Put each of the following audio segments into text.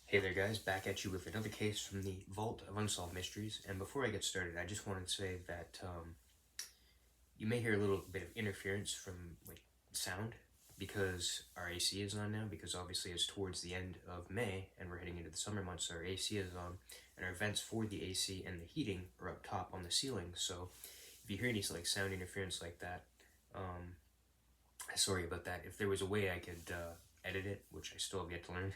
Hey there guys, back at you with another case from the Vault of Unsolved Mysteries, and before I get started, I just wanted to say that you may hear a little bit of interference from sound because our AC is on now, because obviously it's towards the end of May and we're heading into the summer months, so our AC is on, and our vents for the AC and the heating are up top on the ceiling, so if you hear any sound interference like that, sorry about that. If there was a way I could edit it, which I still have yet to learn,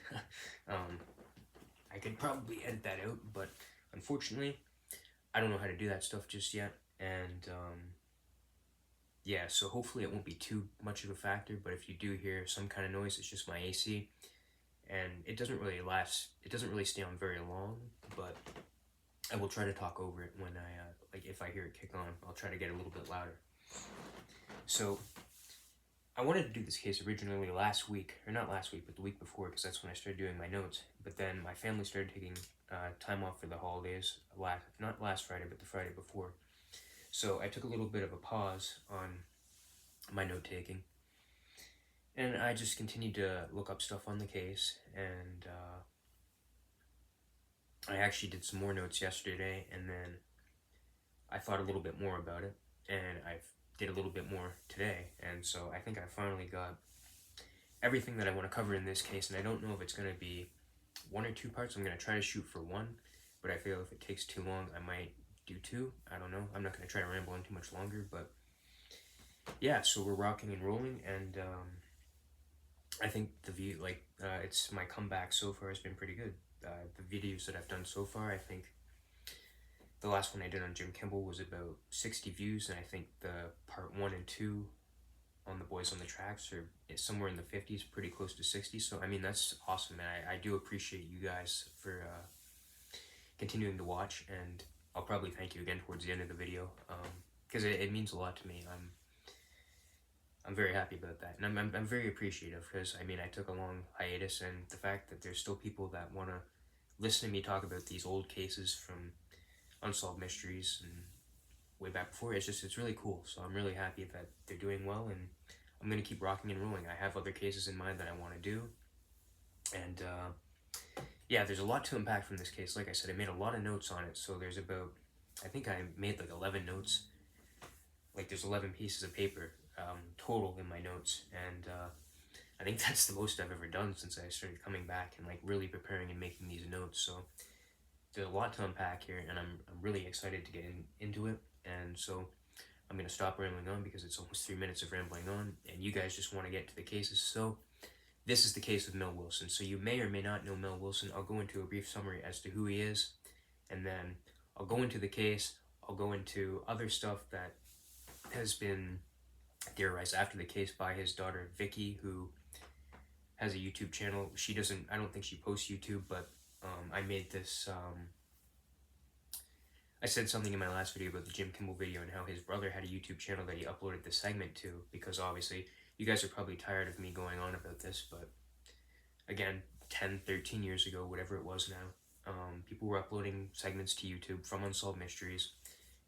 I could probably edit that out, but unfortunately, I don't know how to do that stuff just yet, and yeah, so hopefully it won't be too much of a factor, but if you do hear some kind of noise, it's just my AC, and it doesn't really stay on very long, but I will try to talk over it when if I hear it kick on, I'll try to get a little bit louder. So, I wanted to do this case originally last week, or not last week, but the week before, because that's when I started doing my notes. But then my family started taking time off for the holidays, not last Friday, but the Friday before. So I took a little bit of a pause on my note-taking, and I just continued to look up stuff on the case, and I actually did some more notes yesterday, and then I thought a little bit more about it, and I did a little bit more today, and so I think I finally got everything that I want to cover in this case, and I don't know if it's going to be 1 or 2 parts. I'm going to try to shoot for 1, but I feel if it takes too long, I might do 2. I don't know. I'm not going to try to ramble on too much longer, but yeah, so we're rocking and rolling, and I think the view, it's my comeback so far has been pretty good. The videos that I've done so far, I think the last one I did on Jim Kimball was about 60 views, and I think the part 1 and 2 on the Boys on the Tracks are somewhere in the 50s, pretty close to 60. So I mean, that's awesome, and I do appreciate you guys for continuing to watch, and I'll probably thank you again towards the end of the video, because it means a lot to me. I'm very happy about that, and I'm very appreciative, because I mean, I took a long hiatus, and the fact that there's still people that want to listen to me talk about these old cases from Unsolved Mysteries and way back before, it's really cool. So I'm really happy that they're doing well, and I'm gonna keep rocking and rolling. I have other cases in mind that I want to do, and yeah, there's a lot to unpack from this case. Like I said, I made a lot of notes on it, so there's about, I think I made 11 notes, there's 11 pieces of paper total in my notes, and I think that's the most I've ever done since I started coming back and really preparing and making these notes. So there's a lot to unpack here, and I'm really excited to get into it. And so I'm going to stop rambling on, because it's almost 3 minutes of rambling on, and you guys just want to get to the cases. So this is the case of Mel Wilson. So you may or may not know Mel Wilson. I'll go into a brief summary as to who he is, and then I'll go into the case. I'll go into other stuff that has been theorized after the case by his daughter, Vicki, who has a YouTube channel. I don't think she posts YouTube, but I made this, I said something in my last video about the Jim Kimball video and how his brother had a YouTube channel that he uploaded this segment to, because obviously you guys are probably tired of me going on about this, but again, 10, 13 years ago, whatever it was now, people were uploading segments to YouTube from Unsolved Mysteries,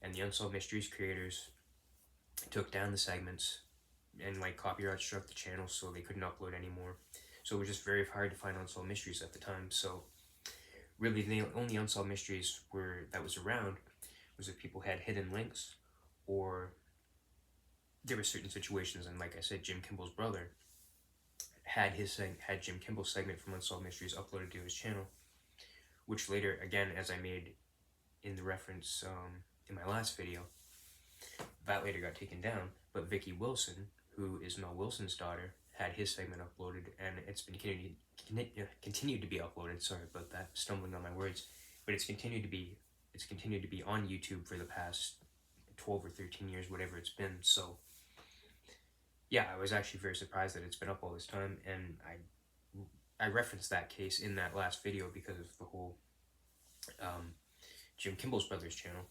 and the Unsolved Mysteries creators took down the segments, and copyright struck the channel, so they couldn't upload anymore. So it was just very hard to find Unsolved Mysteries at the time. So really, the only Unsolved Mysteries that was around was if people had hidden links, or there were certain situations, and like I said, Jim Kimball's brother had Jim Kimball's segment from Unsolved Mysteries uploaded to his channel, which later, again, as I made in the reference in my last video, that later got taken down. But Vicki Wilson, who is Mel Wilson's daughter, had his segment uploaded, and it's been continued to be uploaded. Sorry about that, stumbling on my words, but it's continued to be on YouTube for the past 12 or 13 years, whatever it's been. So yeah, I was actually very surprised that it's been up all this time, and I referenced that case in that last video because of the whole Jim Kimball's brother's channel.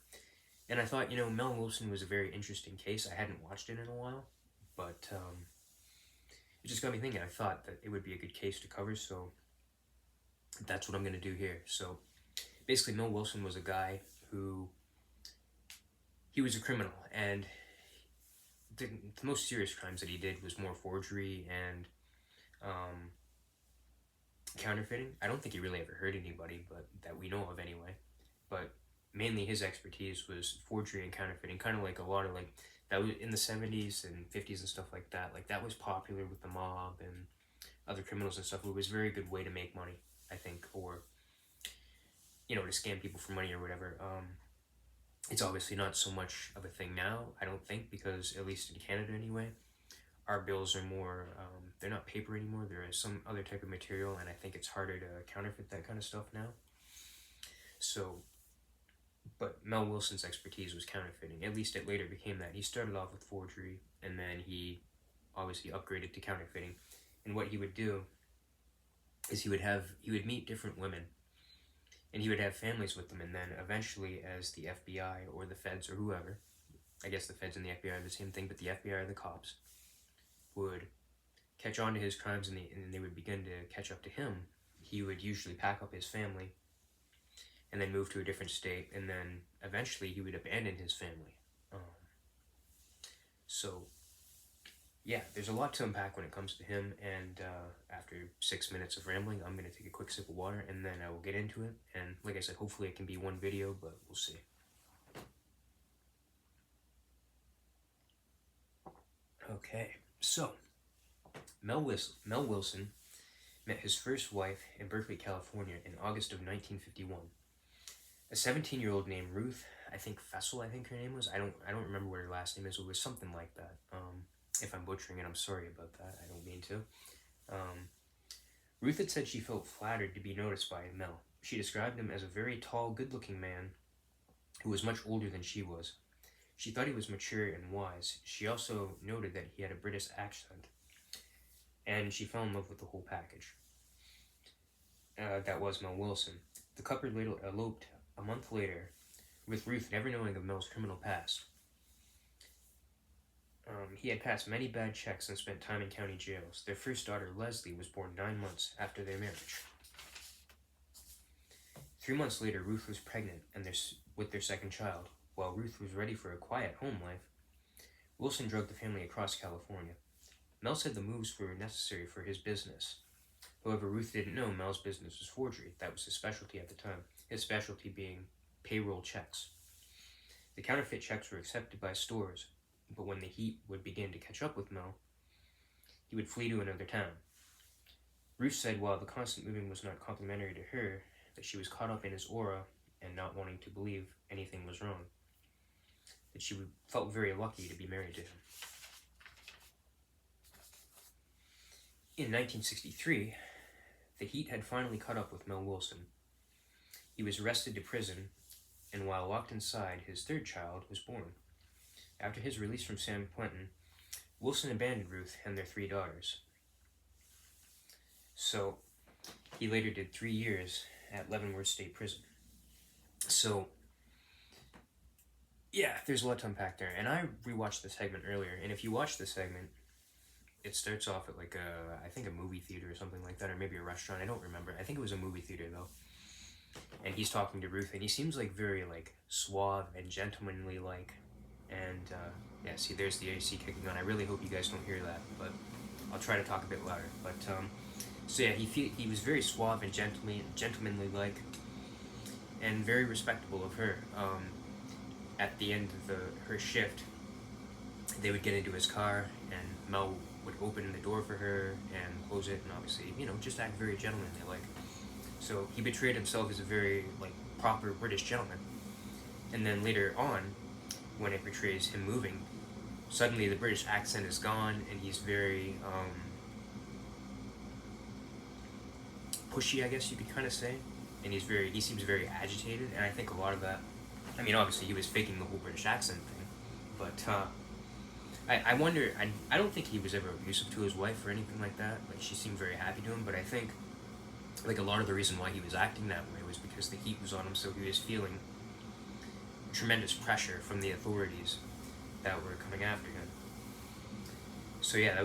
And I thought, Mel Wilson was a very interesting case. I hadn't watched it in a while, but it just got me thinking. I thought that it would be a good case to cover, so that's what I'm going to do here. So basically, Mel Wilson was a guy who, he was a criminal, and the most serious crimes that he did was more forgery and counterfeiting. I don't think he really ever hurt anybody, but that we know of anyway. But mainly his expertise was forgery and counterfeiting, kind of like a lot of like that was in the 70s and 50s and stuff like that. Like that was popular with the mob and other criminals and stuff. It was a very good way to make money, I think, or to scam people for money or whatever. It's obviously not so much of a thing now, I don't think, because at least in Canada anyway, our bills are more, they're not paper anymore, there is some other type of material, and I think it's harder to counterfeit that kind of stuff now. So, but Mel Wilson's expertise was counterfeiting, at least it later became that. He started off with forgery, and then he obviously upgraded to counterfeiting, and what he would do is he would meet different women, and he would have families with them, and then eventually as the FBI or the feds or whoever, I guess the feds and the FBI are the same thing, but the FBI or the cops would catch on to his crimes and they would begin to catch up to him, he would usually pack up his family and then move to a different state, and then eventually he would abandon his family. So yeah, there's a lot to unpack when it comes to him, and after 6 minutes of rambling, I'm going to take a quick sip of water, and then I will get into it, and like I said, hopefully it can be one video, but we'll see. Okay, so, Mel Wilson met his first wife in Berkeley, California in August of 1951. A 17-year-old named Ruth, I think Fessel, I think her name was, I don't remember what her last name is, it was something like that. If I'm butchering it, I'm sorry about that. I don't mean to. Ruth had said she felt flattered to be noticed by Mel. She described him as a very tall, good-looking man who was much older than she was. She thought he was mature and wise. She also noted that he had a British accent, and she fell in love with the whole package. That was Mel Wilson. The couple later eloped a month later, with Ruth never knowing of Mel's criminal past. He had passed many bad checks and spent time in county jails. Their first daughter, Leslie, was born 9 months after their marriage. 3 months later, Ruth was pregnant with their second child. While Ruth was ready for a quiet home life, Wilson drugged the family across California. Mel said the moves were necessary for his business. However, Ruth didn't know Mel's business was forgery. That was his specialty at the time, his specialty being payroll checks. The counterfeit checks were accepted by stores, but when the heat would begin to catch up with Mel, he would flee to another town. Ruth said while the constant moving was not complimentary to her, that she was caught up in his aura and not wanting to believe anything was wrong, that she felt very lucky to be married to him. In 1963, the heat had finally caught up with Mel Wilson. He was arrested to prison, and while locked inside, his third child was born. After his release from San Quentin, Wilson abandoned Ruth and their 3 daughters. So, he later did 3 years at Leavenworth State Prison. So, yeah, there's a lot to unpack there. And I rewatched the segment earlier, and if you watch the segment, it starts off at like I think a movie theater or something like that, or maybe a restaurant, I don't remember. I think it was a movie theater though. And he's talking to Ruth, and he seems like very like suave and gentlemanly like. And yeah, see, there's the AC kicking on. I really hope you guys don't hear that, but I'll try to talk a bit louder. But so yeah, he was very suave and gentlemanly like, and very respectable of her. At the end of her shift, they would get into his car, and Mel would open the door for her and close it, and obviously, just act very gentlemanly like. So he portrayed himself as a very like proper British gentleman, and then later on, when it portrays him moving, suddenly the British accent is gone, and he's very pushy, I guess you could kind of say, and he seems very agitated, and I think a lot of that, I mean, obviously he was faking the whole British accent thing, but I wonder, I don't think he was ever abusive to his wife or anything like that, like she seemed very happy to him, but I think like a lot of the reason why he was acting that way was because the heat was on him, so he was feeling tremendous pressure from the authorities that were coming after him. So yeah, that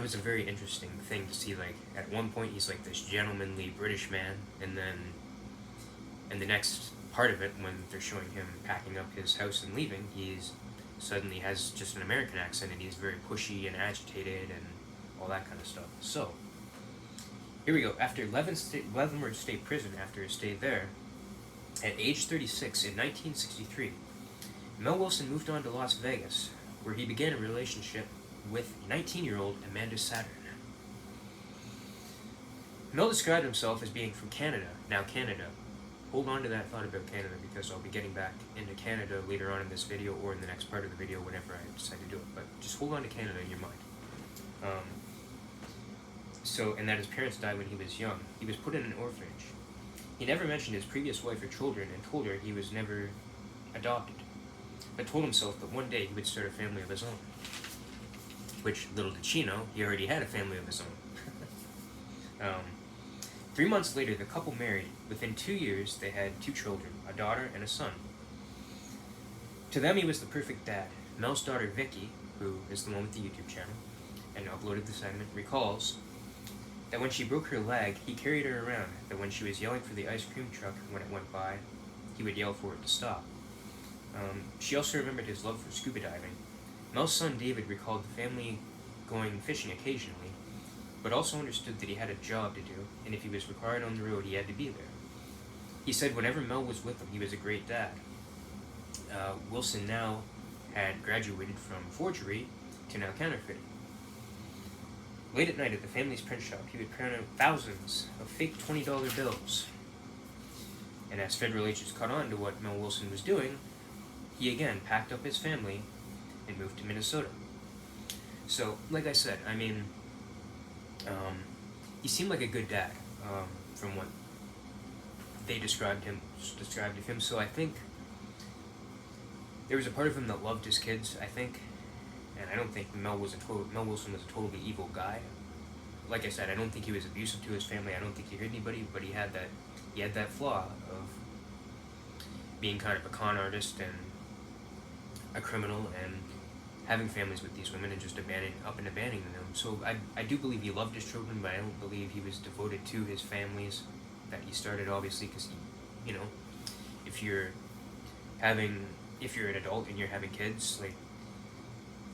was a very interesting thing to see. Like at one point he's like this gentlemanly British man, and then in the next part of it, when they're showing him packing up his house and leaving, he's suddenly has just an American accent, and he's very pushy and agitated and all that kind of stuff. So Here we go. After Leavenworth State Prison, after his stay there, at age 36 in 1963, Mel Wilson moved on to Las Vegas, where he began a relationship with 19-year-old Amanda Saturn. Mel described himself as being from Canada. Now Canada. Hold on to that thought about Canada, because I'll be getting back into Canada later on in this video or in the next part of the video whenever I decide to do it. But just hold on to Canada in your mind. And that his parents died when he was young. He was put in an orphanage. He never mentioned his previous wife or children and told her he was never adopted, but told himself that one day he would start a family of his own. Which, little did she know, he already had a family of his own. 3 months later, the couple married. Within 2 years, they had 2 children, a daughter and a son. To them, he was the perfect dad. Mel's daughter, Vicki, who is the one with the YouTube channel and uploaded the segment, recalls that when she broke her leg, he carried her around, that when she was yelling for the ice cream truck when it went by, he would yell for it to stop. She also remembered his love for scuba diving. Mel's son, David, recalled the family going fishing occasionally, but also understood that he had a job to do, and if he was required on the road, he had to be there. He said whenever Mel was with him, he was a great dad. Wilson now had graduated from forgery to now counterfeiting. Late at night at the family's print shop, he would print out thousands of fake $20 bills. And as federal agents caught on to what Mel Wilson was doing, he again packed up his family and moved to Minnesota. So, like I said, I mean, he seemed like a good dad, from what they described of him. So I think there was a part of him that loved his kids, I think, and I don't think Mel Wilson was a totally evil guy. Like I said, I don't think he was abusive to his family. I don't think he hurt anybody, but he had that flaw of being kind of a con artist and a criminal and having families with these women and just abandoning them. So I do believe he loved his children, but I don't believe he was devoted to his families that he started, obviously, because if you're an adult and you're having kids, like,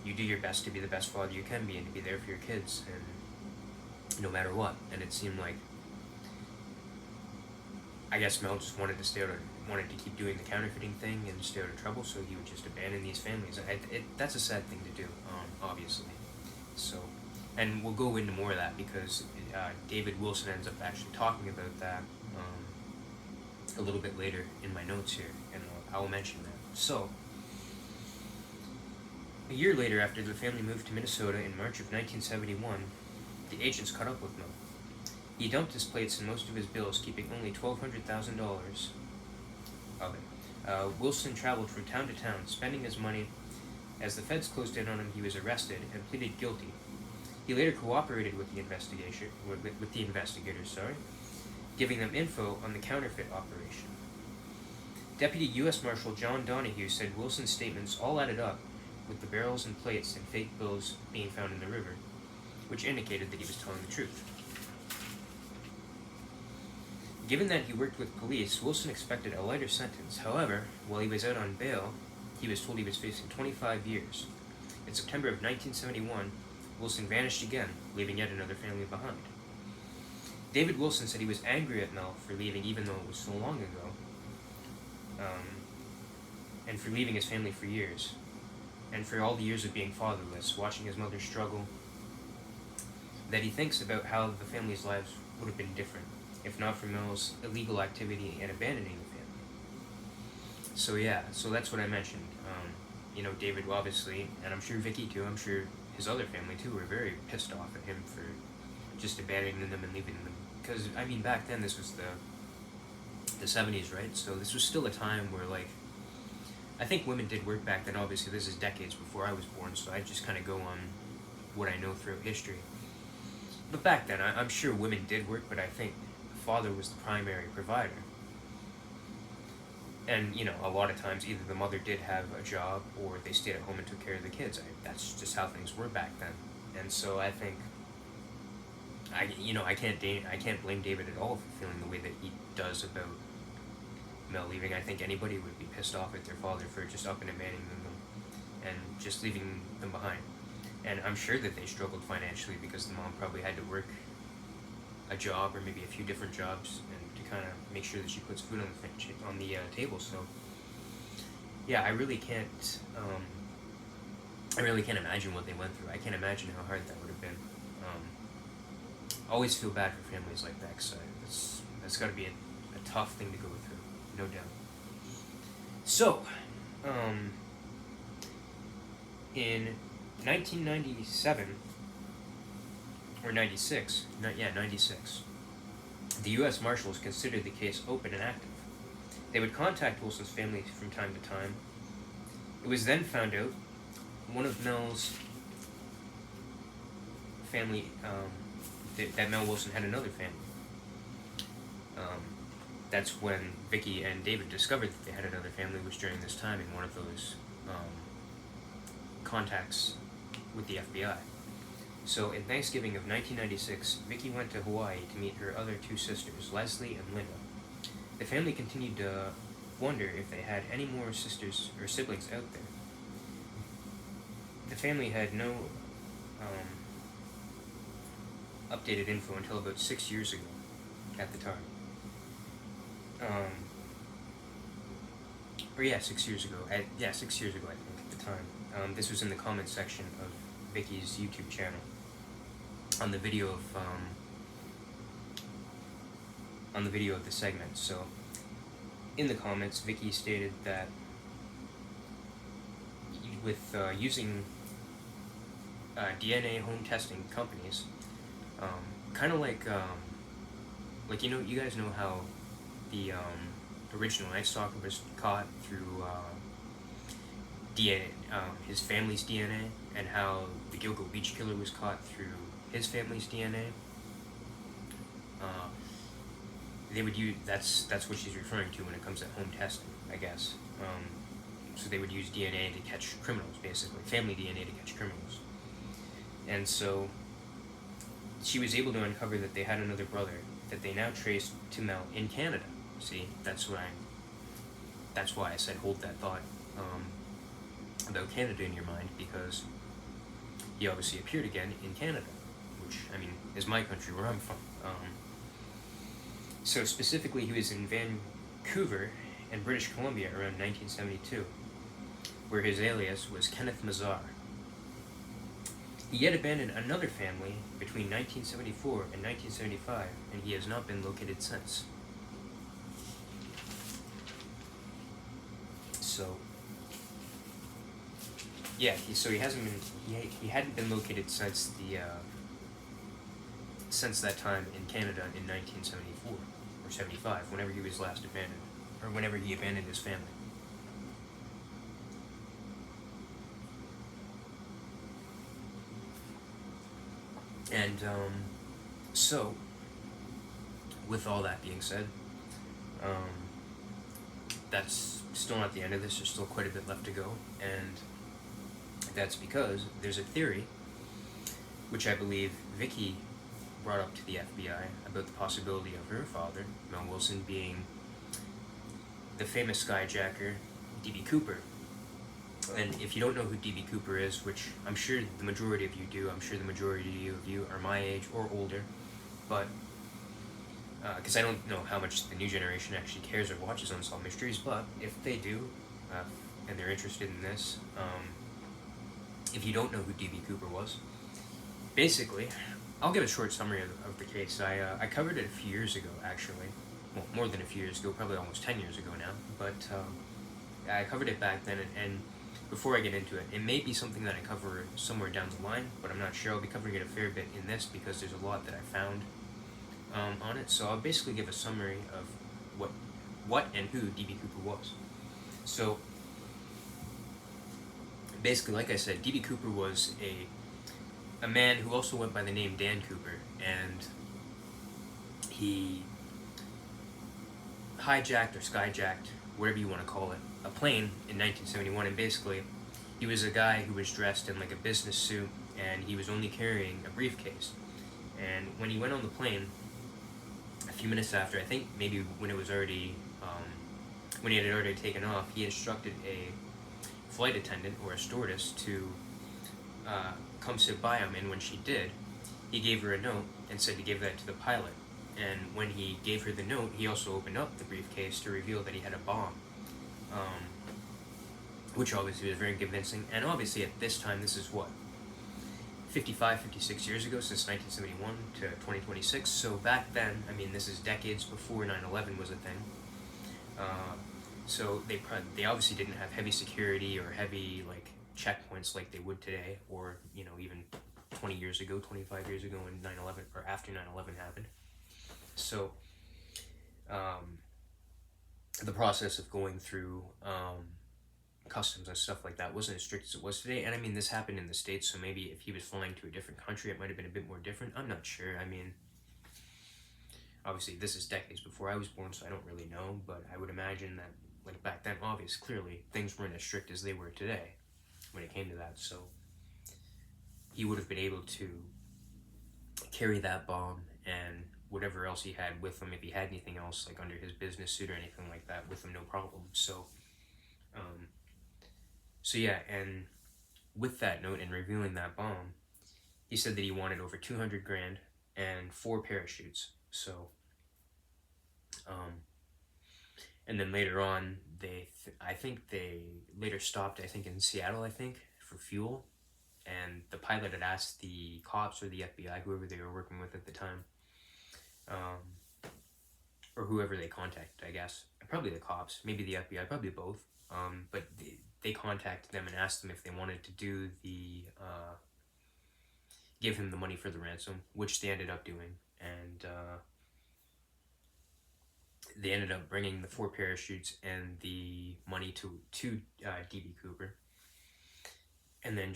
you do your best to be the best father you can be and to be there for your kids, and no matter what. And it seemed like, I guess Mel just wanted to keep doing the counterfeiting thing and stay out of trouble, so he would just abandon these families. That's a sad thing to do, obviously. So, and we'll go into more of that because David Wilson ends up actually talking about that a little bit later in my notes here, and I'll mention that. So, a year later, after the family moved to Minnesota in March of 1971, the agents caught up with Mel. He dumped his plates and most of his bills, keeping only $1,200,000 of it. Wilson traveled from town to town, spending his money. As the feds closed in on him, he was arrested and pleaded guilty. He later cooperated with the investigators, giving them info on the counterfeit operation. Deputy U.S. Marshal John Donahue said Wilson's statements all added up, with the barrels and plates and fake bills being found in the river, which indicated that he was telling the truth. Given that he worked with police, Wilson expected a lighter sentence. However, while he was out on bail, he was told he was facing 25 years. In September of 1971, Wilson vanished again, leaving yet another family behind. David Wilson said he was angry at Mel for leaving even though it was so long ago, and for leaving his family for years, and for all the years of being fatherless, watching his mother struggle, that he thinks about how the family's lives would have been different if not for Mel's illegal activity and abandoning the family. So yeah, so that's what I mentioned. David obviously, and I'm sure Vicki too, I'm sure his other family too, were very pissed off at him for just abandoning them and leaving them. Because, I mean, back then this was the 70s, right? So this was still a time where, like, I think women did work back then. Obviously, this is decades before I was born, so I just kind of go on what I know throughout history. But back then, I'm sure women did work, but I think the father was the primary provider. And, a lot of times, either the mother did have a job, or they stayed at home and took care of the kids. That's just how things were back then. And so I think, I can't blame David at all for feeling the way that he does about Mel leaving. I think anybody would be pissed off at their father for just up and abandoning them and just leaving them behind. And I'm sure that they struggled financially because the mom probably had to work a job or maybe a few different jobs, and to kind of make sure that she puts food on the table. So yeah, I really can't imagine what they went through. I can't imagine how hard that would have been. Always feel bad for families like that, because that's got to be a tough thing to go through, no doubt. So, in 1997, or 96, 96, the U.S. Marshals considered the case open and active. They would contact Wilson's family from time to time. It was then found out one of Mel's family, that Mel Wilson had another family. That's when Vicki and David discovered that they had another family, was during this time in one of those contacts with the FBI. So in Thanksgiving of 1996, Vicki went to Hawaii to meet her other two sisters, Leslie and Linda. The family continued to wonder if they had any more sisters or siblings out there. The family had no updated info until about 6 years ago at the time. 6 years ago. 6 years ago, I think, at the time. This was in the comments section of Vicki's YouTube channel on the video of the segment. So in the comments, Vicki stated that with using DNA home testing companies, kind of like you guys know how the original Night Stalker was caught through DNA, his family's DNA, and how the Gilgo Beach Killer was caught through his family's DNA. They would use that's what she's referring to when it comes to home testing, I guess. So they would use DNA to catch criminals, basically, family DNA to catch criminals. And so she was able to uncover that they had another brother that they now traced to Mel in Canada. See, that's why I said hold that thought about Canada in your mind, because he obviously appeared again in Canada, which, I mean, is my country, where I'm from. So specifically, he was in Vancouver and British Columbia around 1972, where his alias was Kenneth Mazar. He yet abandoned another family between 1974 and 1975, and he has not been located since. So, yeah, he hadn't been located since since that time in Canada in 1974 or 75, whenever he was last abandoned, or whenever he abandoned his family. And so, with all that being said, that's still not the end of this. There's still quite a bit left to go, and that's because there's a theory, which I believe Vicki brought up to the FBI, about the possibility of her father, Mel Wilson, being the famous skyjacker, D.B Cooper. And if you don't know who D.B Cooper is, which I'm sure the majority of you do, I'm sure the majority of you are my age or older, but because I don't know how much the new generation actually cares or watches Unsolved Mysteries, but if they do, and they're interested in this, if you don't know who D.B Cooper was, basically, I'll give a short summary of the case. I covered it a few years ago, actually. Well, more than a few years ago, probably almost 10 years ago now, but I covered it back then, and before I get into it, it may be something that I cover somewhere down the line, but I'm not sure. I'll be covering it a fair bit in this because there's a lot that I found on it. So I'll basically give a summary of what and who D.B Cooper was. So basically, like I said, D.B Cooper was a man who also went by the name Dan Cooper, and he hijacked or skyjacked, whatever you want to call it, a plane in 1971, and basically he was a guy who was dressed in like a business suit, and he was only carrying a briefcase. And when he went on the plane, a few minutes after, I think maybe when it was already, when he had already taken off, he instructed a flight attendant or a stewardess to come sit by him, and when she did, he gave her a note and said to give that to the pilot, And when he gave her the note, he also opened up the briefcase to reveal that he had a bomb, um, which obviously was very convincing. And obviously at this time, this is what, 55, 56 years ago, since 1971 to 2026. So back then, I mean, this is decades before 9/11 was a thing. So they obviously didn't have heavy security or heavy like checkpoints like they would today, or even 20 years ago, 25 years ago when 9/11 or after 9/11 happened. So the process of going through customs and stuff like that wasn't as strict as it was today. And I mean, this happened in the States, so maybe if he was flying to a different country, it might have been a bit more different. I'm not sure. I mean, obviously this is decades before I was born, so I don't really know, but I would imagine that like back then, obviously, clearly things weren't as strict as they were today when it came to that. So he would have been able to carry that bomb and whatever else he had with him, if he had anything else like under his business suit or anything like that with him, no problem. So yeah, and with that note and revealing that bomb, he said that he wanted over 200 grand and 4 parachutes. So and then later on, I think they later stopped, I think in Seattle, I think, for fuel. And the pilot had asked the cops or the FBI, whoever they were working with at the time, or whoever they contacted, I guess. Probably the cops, maybe the FBI, probably both. But they contacted them and asked them if they wanted to do give him the money for the ransom, which they ended up doing. And they ended up bringing the 4 parachutes and the money to D.B Cooper. And then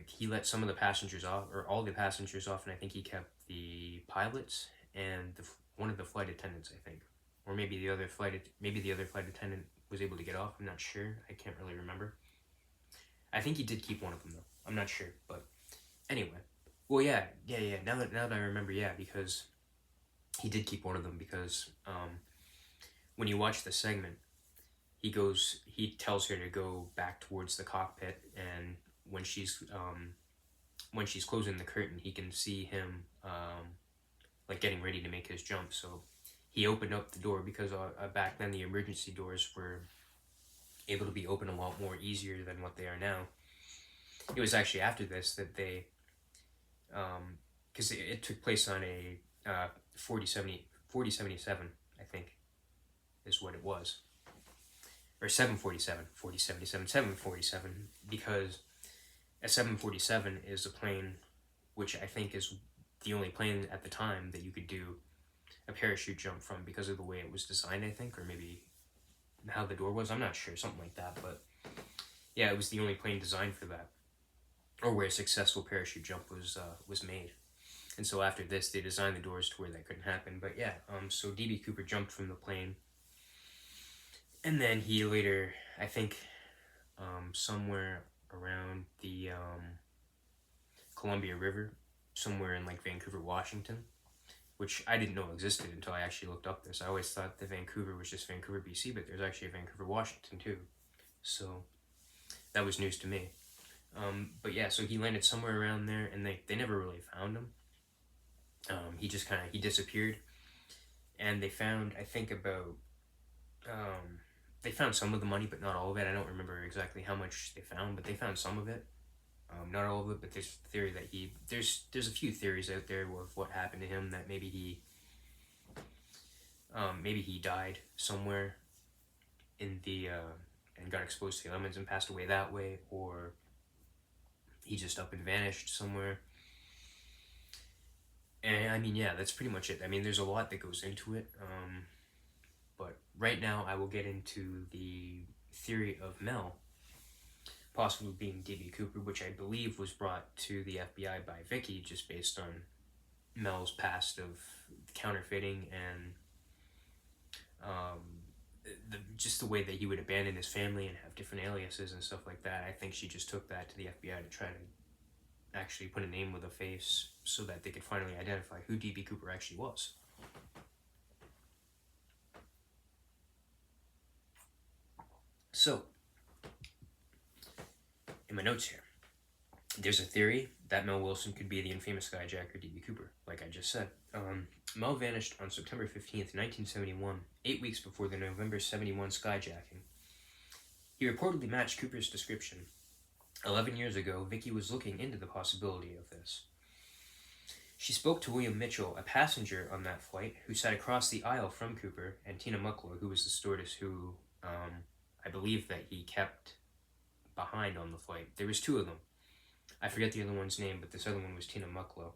he let some of the passengers off, or all the passengers off, and I think he kept the pilots and one of the flight attendants, I think, or maybe the other flight attendant was able to get off. I'm not sure. I can't really remember. I think he did keep one of them though. I'm not sure, but anyway. Well, yeah. Now that I remember, yeah, because he did keep one of them because when you watch the segment, he tells her to go back towards the cockpit, and when she's closing the curtain, he can see him like getting ready to make his jump. So he opened up the door because back then the emergency doors were able to be open a lot more easier than what they are now. It was actually after this that they, because it took place on a 4077, I think, is what it was. Or 747, because a 747 is a plane which I think is the only plane at the time that you could do a parachute jump from because of the way it was designed, I think, or maybe how the door was, I'm not sure, something like that, but yeah, it was the only plane designed for that, or where a successful parachute jump was made. And so after this, they designed the doors to where that couldn't happen. But yeah, so D.B Cooper jumped from the plane, and then he later, I think, somewhere around the Columbia River, somewhere in like Vancouver, Washington, which I didn't know existed until I actually looked up this. I always thought that Vancouver was just Vancouver, BC, but there's actually a Vancouver, Washington too. So that was news to me. But yeah, so he landed somewhere around there, and they never really found him. He just he disappeared, and they found, I think, about they found some of the money, but not all of it. I don't remember exactly how much they found, but they found some of it. Not all of it, but there's a theory that there's a few theories out there of what happened to him, that maybe he died somewhere in the and got exposed to the elements and passed away that way, or he just up and vanished somewhere. And I mean, yeah, that's pretty much it. I mean, there's a lot that goes into it. But right now, I will get into the theory of Mel possibly being D.B Cooper, which I believe was brought to the FBI by Vicki, just based on Mel's past of counterfeiting and just the way that he would abandon his family and have different aliases and stuff like that. I think she just took that to the FBI to try to actually put a name with a face so that they could finally identify who D.B Cooper actually was. So, in my notes here, there's a theory that Mel Wilson could be the infamous skyjacker D.B Cooper, like I just said. Mel vanished on September 15th, 1971, 8 weeks before the November 71 skyjacking. He reportedly matched Cooper's description. 11 years ago, Vicki was looking into the possibility of this. She spoke to William Mitchell, a passenger on that flight, who sat across the aisle from Cooper, and Tina Mucklow, who was the stewardess who, I believe that he kept behind on the flight. There was two of them. I forget the other one's name, but this other one was Tina Mucklow.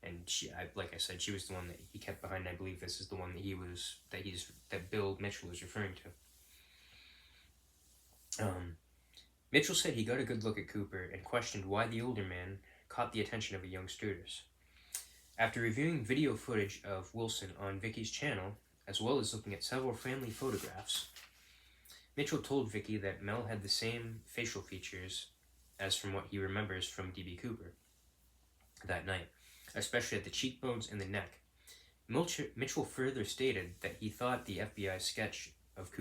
And she, like I said, she was the one that he kept behind. I believe this is the one that Bill Mitchell is referring to. Mitchell said he got a good look at Cooper and questioned why the older man caught the attention of a young stewardess. After reviewing video footage of Wilson on Vicki's channel, as well as looking at several family photographs, Mitchell told Vicki that Mel had the same facial features as from what he remembers from D.B Cooper that night, especially at the cheekbones and the neck. Mitchell further stated that he thought the FBI sketch of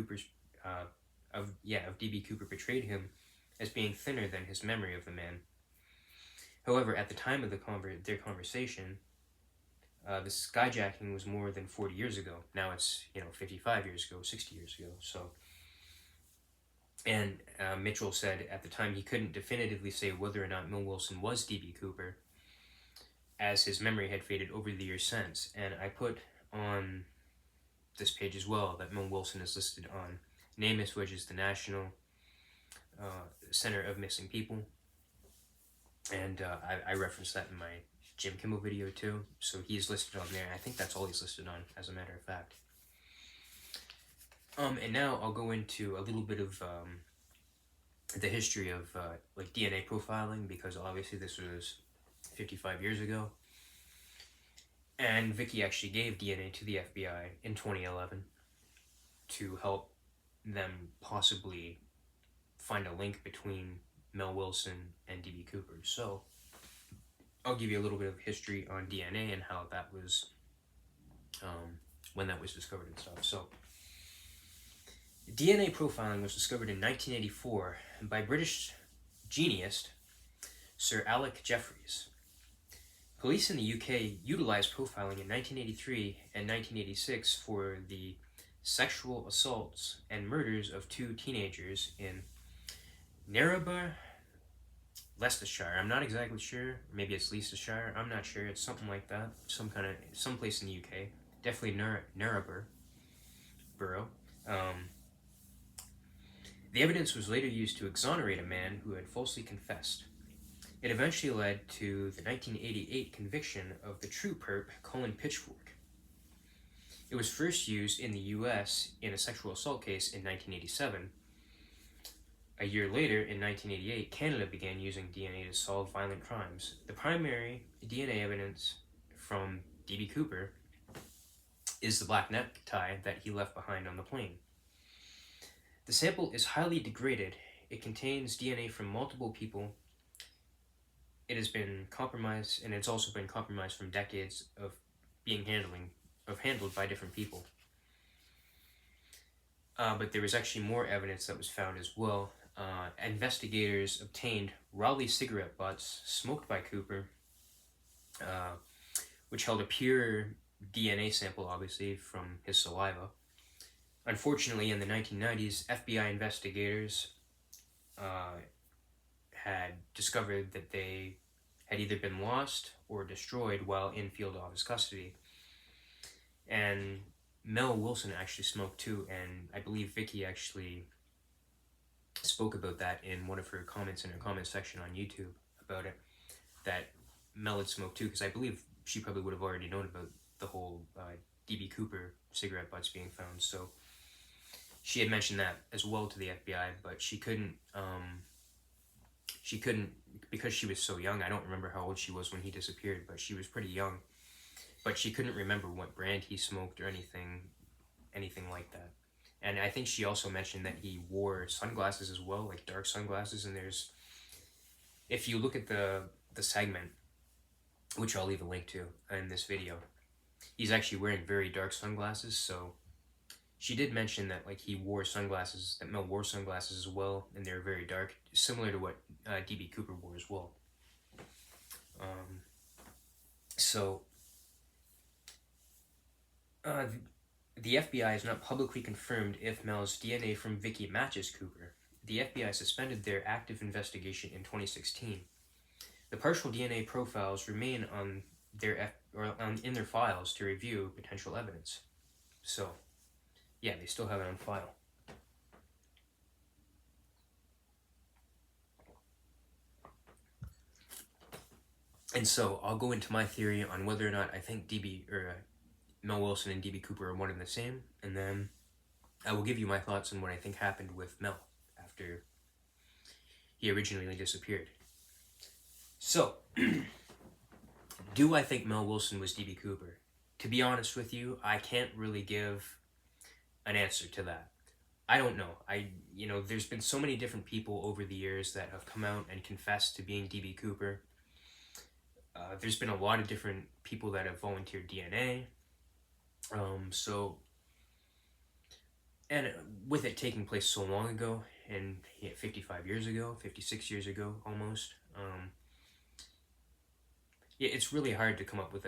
D.B Cooper portrayed him as being thinner than his memory of the man. However, at the time of their conversation, the skyjacking was more than 40 years ago. Now it's 55 years ago, 60 years ago. So, and Mitchell said at the time he couldn't definitively say whether or not Mel Wilson was D.B Cooper, as his memory had faded over the years since. And I put on this page as well that Mel Wilson is listed on NamUs, which is the National Center of Missing People, and I referenced that in my Jim Kimmel video too, so he's listed on there. I think that's all he's listed on, as a matter of fact. And now I'll go into a little bit of the history of like DNA profiling, because obviously this was 55 years ago, and Vicki actually gave DNA to the FBI in 2011 to help them possibly find a link between Mel Wilson and D.B Cooper. So I'll give you a little bit of history on DNA and how that was, when that was discovered and stuff. So DNA profiling was discovered in 1984 by British genius Sir Alec Jeffreys. Police in the UK utilized profiling in 1983 and 1986 for the sexual assaults and murders of two teenagers in Narrabee, Leicestershire. I'm not exactly sure. Maybe it's Leicestershire. I'm not sure. It's something like that. Some place in the UK. Definitely Narrabee borough. The evidence was later used to exonerate a man who had falsely confessed. It eventually led to the 1988 conviction of the true perp, Colin Pitchfork. It was first used in the US in a sexual assault case in 1987. A year later, in 1988, Canada began using DNA to solve violent crimes. The primary DNA evidence from D.B Cooper is the black necktie that he left behind on the plane. The sample is highly degraded. It contains DNA from multiple people. It has been compromised, and it's also been compromised from decades of handled by different people. But there was actually more evidence that was found as well. Investigators obtained Raleigh cigarette butts smoked by Cooper, which held a pure DNA sample, obviously, from his saliva. Unfortunately, in the 1990s, FBI investigators had discovered that they had either been lost or destroyed while in field office custody. And Mel Wilson actually smoked too, and I believe Vicki actually spoke about that in one of her comments in her comment section on YouTube about it, that Mel had smoked too, because I believe she probably would have already known about the whole D.B Cooper cigarette butts being found. So she had mentioned that as well to the FBI, but she couldn't, because she was so young. I don't remember how old she was when he disappeared, but she was pretty young. But she couldn't remember what brand he smoked or anything like that. And I think she also mentioned that he wore sunglasses as well, like dark sunglasses. And if you look at the segment, which I'll leave a link to in this video, he's actually wearing very dark sunglasses. So she did mention that he wore sunglasses, that Mel wore sunglasses as well, and they're very dark, similar to what D.B Cooper wore as well. So The FBI has not publicly confirmed if Mel's DNA from Vicki matches Cooper. The FBI suspended their active investigation in 2016. The partial DNA profiles remain on in their files to review potential evidence. So, yeah, they still have it on file. And so I'll go into my theory on whether or not I think Mel Wilson and D.B Cooper are one and the same, and then I will give you my thoughts on what I think happened with Mel after he originally disappeared. So, do I think Mel Wilson was D.B Cooper? To be honest with you, I can't really give an answer to that. I don't know. There's been so many different people over the years that have come out and confessed to being D.B Cooper. There's been a lot of different people that have volunteered DNA. And with it taking place so long ago, and 55 years ago, 56 years ago almost, it's really hard to come up with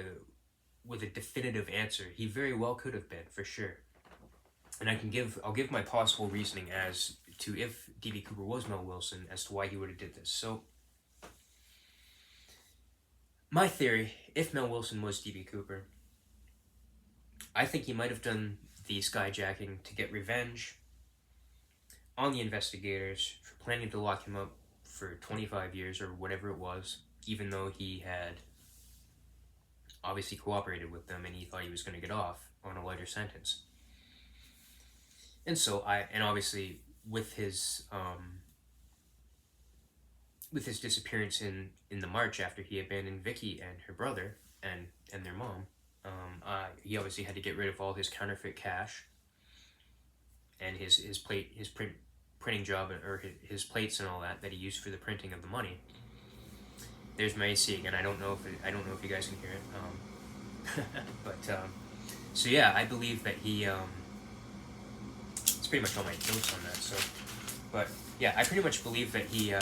a definitive answer. He very well could have been, for sure. And I'll give my possible reasoning as to if D.B Cooper was Mel Wilson, as to why he would have did this. So, my theory, if Mel Wilson was D.B Cooper, I think he might have done the skyjacking to get revenge on the investigators for planning to lock him up for 25 years or whatever it was, even though he had obviously cooperated with them and he thought he was going to get off on a lighter sentence. And so obviously with his disappearance in the March after he abandoned Vicki and her brother and their mom, he obviously had to get rid of all his counterfeit cash and his printing job, or his plates and all that he used for the printing of the money. There's my AC again. I don't know if you guys can hear it. But so yeah, I believe that he. It's pretty much all my notes on that. So, but yeah, I pretty much believe that he.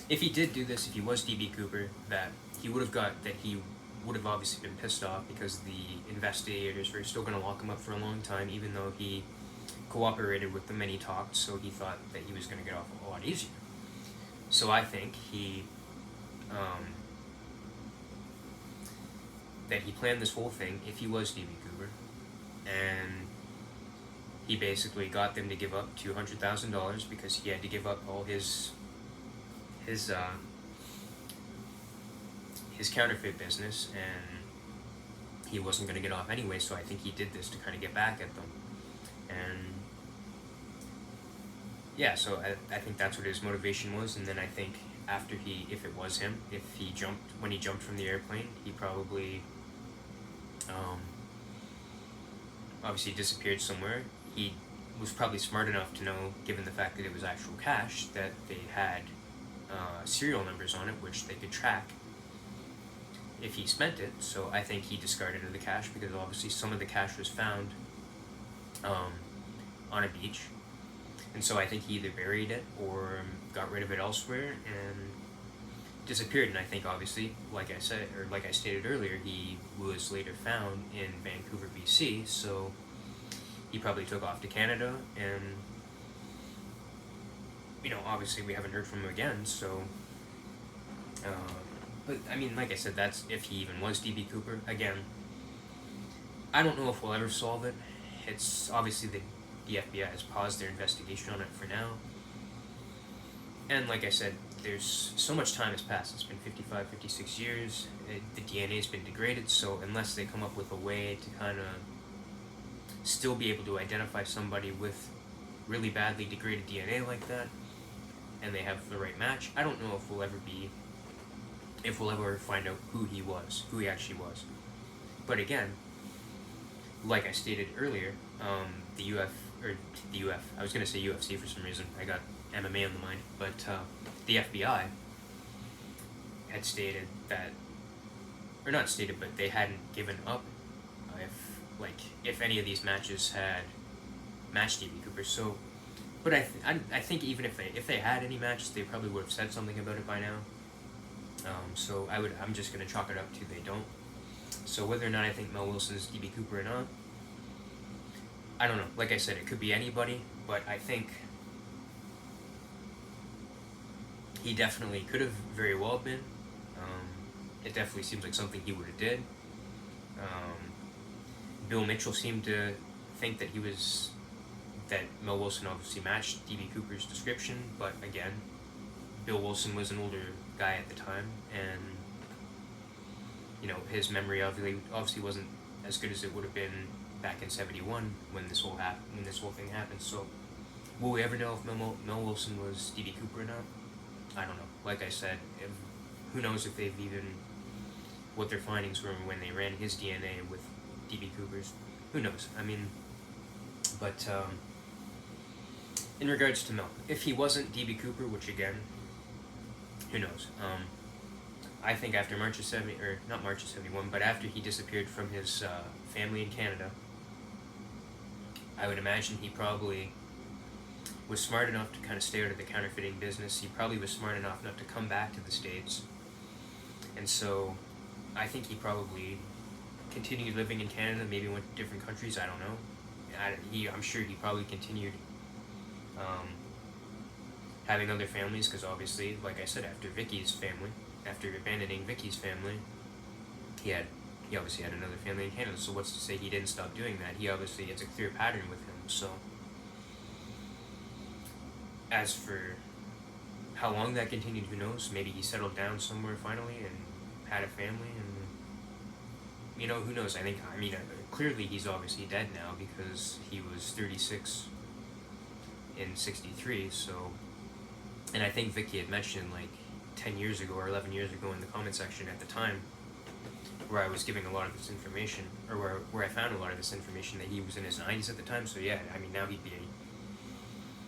If he did do this, if he was D.B Cooper, that he would have obviously been pissed off because the investigators were still going to lock him up for a long time, even though he cooperated with them and he talked, so he thought that he was going to get off a lot easier. So I think that he planned this whole thing, if he was D.B Cooper, and he basically got them to give up $200,000 because he had to give up all his counterfeit business, and he wasn't going to get off anyway, so I think he did this to kind of get back at them. And yeah, so I think that's what his motivation was. And then I think after if it was him, when he jumped from the airplane, he probably obviously disappeared somewhere. He was probably smart enough to know, given the fact that it was actual cash, that they had serial numbers on it, which they could track if he spent it. So I think he discarded the cash, because obviously some of the cash was found on a beach, and so I think he either buried it or got rid of it elsewhere and disappeared. And I think obviously, like I stated earlier, he was later found in Vancouver, BC, so he probably took off to Canada, and obviously we haven't heard from him again. So but I mean, like I said, that's if he even was D.B Cooper. Again, I don't know if we'll ever solve it. It's obviously the FBI has paused their investigation on it for now. And like I said, there's so much time has passed. It's been 55, 56 years. The DNA's been degraded, so unless they come up with a way to kind of still be able to identify somebody with really badly degraded DNA like that, and they have the right match, I don't know if we'll ever find out who he actually was. But again, like I stated earlier, I was going to say UFC for some reason. I got MMA on the mind. But the FBI had stated that, or not stated, but they hadn't given up if any of these matches had matched D.B Cooper. So, but I think even if they had any matches, they probably would have said something about it by now. So I'm just going to chalk it up to they don't. So whether or not I think Mel Wilson is D.B Cooper or not, I don't know. Like I said, it could be anybody, but I think he definitely could have very well been. It definitely seems like something he would have did. Bill Mitchell seemed to think that Mel Wilson obviously matched D.B Cooper's description, but again, Bill Wilson was an older guy at the time, and his memory obviously wasn't as good as it would have been back in '71 when this whole thing happened. So, will we ever know if Mel Wilson was D.B Cooper or not? I don't know. Like I said, who knows if they've even what their findings were when they ran his DNA with D.B Cooper's. Who knows? I mean, but in regards to Mel, if he wasn't D.B Cooper, which again, who knows? I think after March of not March of '71, but after he disappeared from his family in Canada, I would imagine he probably was smart enough to kind of stay out of the counterfeiting business. He probably was smart enough not to come back to the States. And so I think he probably continued living in Canada, maybe went to different countries, I don't know. I'm sure he probably continued having other families, because obviously, like I said, after abandoning Vicki's family, he obviously had another family in Canada, so what's to say he didn't stop doing that? It's a clear pattern with him, so. As for how long that continued, who knows? Maybe he settled down somewhere finally and had a family, and who knows? Clearly he's obviously dead now, because he was 36 in '63. So, and I think Vicki had mentioned like 10 years ago or 11 years ago in the comment section at the time, where I was giving a lot of this information, or where I found a lot of this information, that he was in his 90s at the time. So yeah, now he'd be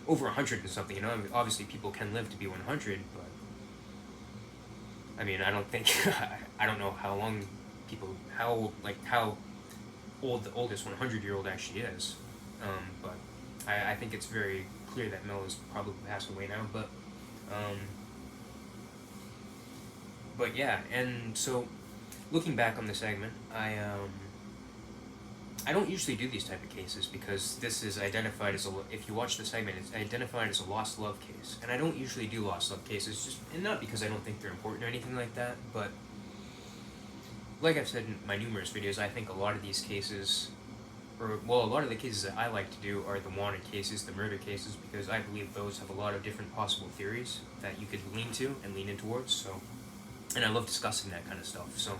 over 100 and something. Obviously people can live to be 100, but I don't think I don't know how old the oldest 100-year-old actually is, but I think it's very clear that Mel is probably passed away now, but yeah. And so looking back on the segment, I don't usually do these type of cases, because this is identified as if you watch the segment, it's identified as a lost love case, and I don't usually do lost love cases, and not because I don't think they're important or anything like that, but like I've said in my numerous videos, I think a lot of these cases, a lot of the cases that I like to do are the wanted cases, the murder cases, because I believe those have a lot of different possible theories that you could lean in towards, so, and I love discussing that kind of stuff, so.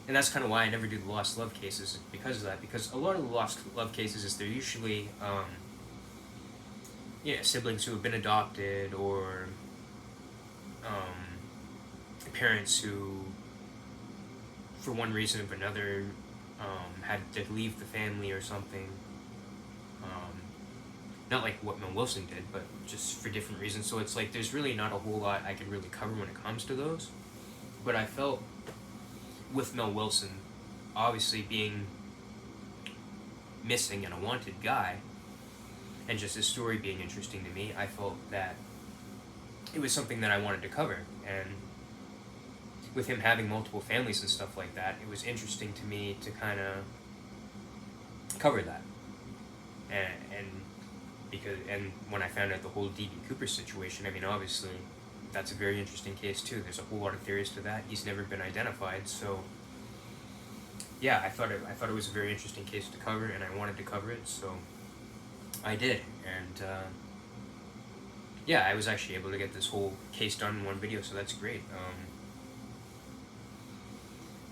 And that's kind of why I never do the lost love cases, because of that. Because a lot of the lost love cases they're usually, siblings who have been adopted, or parents who, for one reason or another, had to leave the family or something. Not like what Mel Wilson did, but just for different reasons. So it's like there's really not a whole lot I could really cover when it comes to those. But I felt, with Mel Wilson obviously being missing and a wanted guy, and just his story being interesting to me, I felt that it was something that I wanted to cover. And with him having multiple families and stuff like that, it was interesting to me to kind of cover that. And when I found out the whole D.B Cooper situation, obviously that's a very interesting case too. There's a whole lot of theories to that. He's never been identified, so yeah, I thought it was a very interesting case to cover, and I wanted to cover it, so I did. And yeah, I was actually able to get this whole case done in one video, so that's great.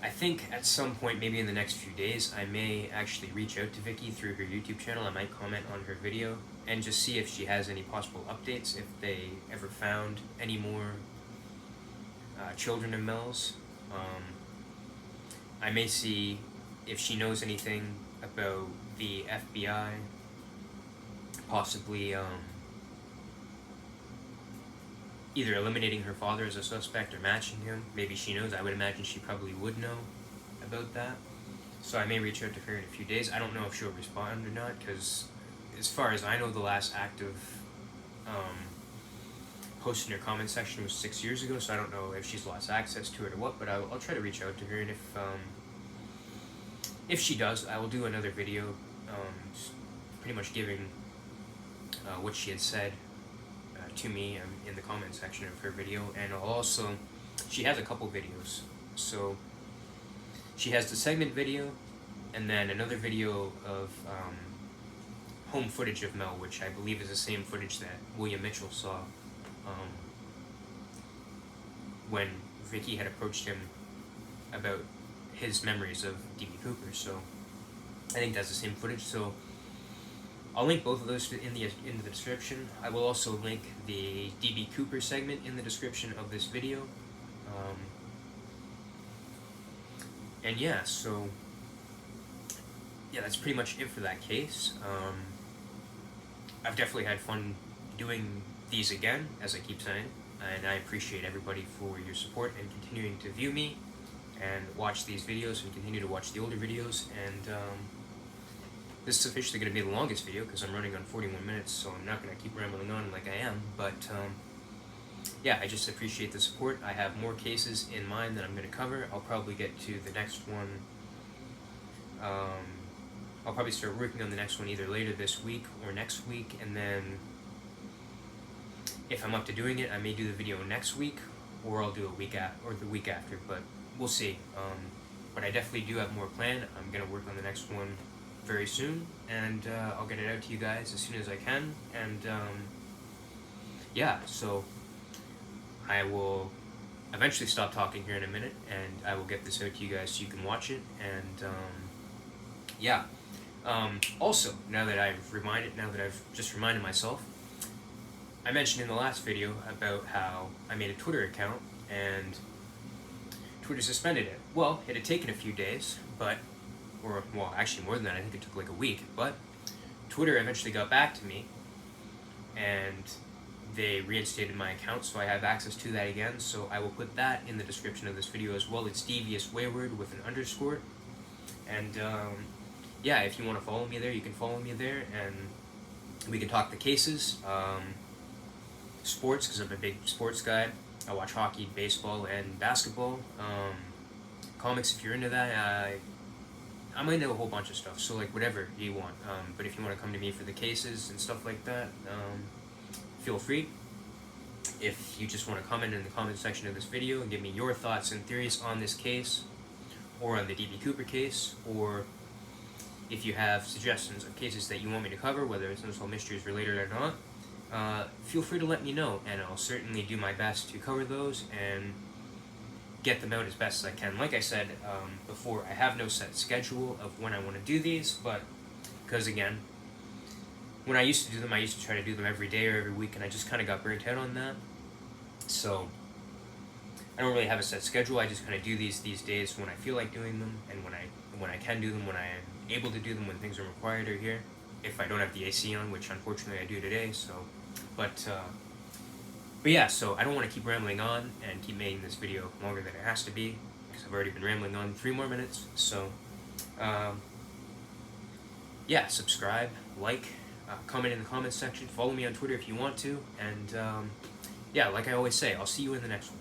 I think at some point, maybe in the next few days, I may actually reach out to Vicki through her YouTube channel. I might comment on her video and just see if she has any possible updates, if they ever found any more children of Mel's. I may see if she knows anything about the FBI, possibly either eliminating her father as a suspect or matching him. Maybe she knows. I would imagine she probably would know about that. So I may reach out to her in a few days. I don't know if she'll respond or not, because as far as I know, the last active posted in her comment section was 6 years ago, so I don't know if she's lost access to it or what, but I'll try to reach out to her, and if she does, I will do another video pretty much giving what she had said to me in the comment section of her video. And I'll also, she has a couple videos, so she has the segment video and then another video of home footage of Mel, which I believe is the same footage that William Mitchell saw when Vicki had approached him about his memories of D.B Cooper. So I think that's the same footage. So I'll link both of those in the description. I will also link the D.B Cooper segment in the description of this video. And yeah, so yeah, that's pretty much it for that case. I've definitely had fun doing these again, as I keep saying, and I appreciate everybody for your support and continuing to view me and watch these videos and continue to watch the older videos. And this is officially going to be the longest video because I'm running on 41 minutes, so I'm not going to keep rambling on like I am, but yeah, I just appreciate the support. I have more cases in mind that I'm going to cover. I'll probably get to the next one. I'll probably start working on the next one either later this week or next week, and then if I'm up to doing it, I may do the video next week, or I'll do the week after, but we'll see. But I definitely do have more planned. I'm going to work on the next one very soon, and I'll get it out to you guys as soon as I can. And yeah, so I will eventually stop talking here in a minute, and I will get this out to you guys so you can watch it. And yeah, also, now that I've just reminded myself, I mentioned in the last video about how I made a Twitter account and Twitter suspended it. Well, it had taken a few days, well, actually more than that, I think it took like a week, but Twitter eventually got back to me and they reinstated my account, so I have access to that again. So I will put that in the description of this video as well. It's Devious Wayward with an underscore. And yeah, if you want to follow me there, you can follow me there, and we can talk the cases, sports, because I'm a big sports guy. I watch hockey, baseball, and basketball. Comics, if you're into that. I'm into a whole bunch of stuff, so like whatever you want. But if you want to come to me for the cases and stuff like that, feel free. If you just want to comment in the comment section of this video and give me your thoughts and theories on this case, or on the D.B Cooper case, or if you have suggestions of cases that you want me to cover, whether it's Unsolved Mysteries related or not, feel free to let me know, and I'll certainly do my best to cover those and get them out as best as I can. Like I said before, I have no set schedule of when I want to do these, but because again, when I used to do them, I used to try to do them every day or every week, and I just kind of got burnt out on that. So I don't really have a set schedule. I just kind of do these days when I feel like doing them, and when I can do them, when I am able to do them, when things are required or here. If I don't have the AC on, which unfortunately I do today. So, but yeah. So I don't want to keep rambling on and keep making this video longer than it has to be, because I've already been rambling on 3 more minutes. So yeah, subscribe, like, comment in the comments section, follow me on Twitter if you want to, and yeah, like I always say, I'll see you in the next one.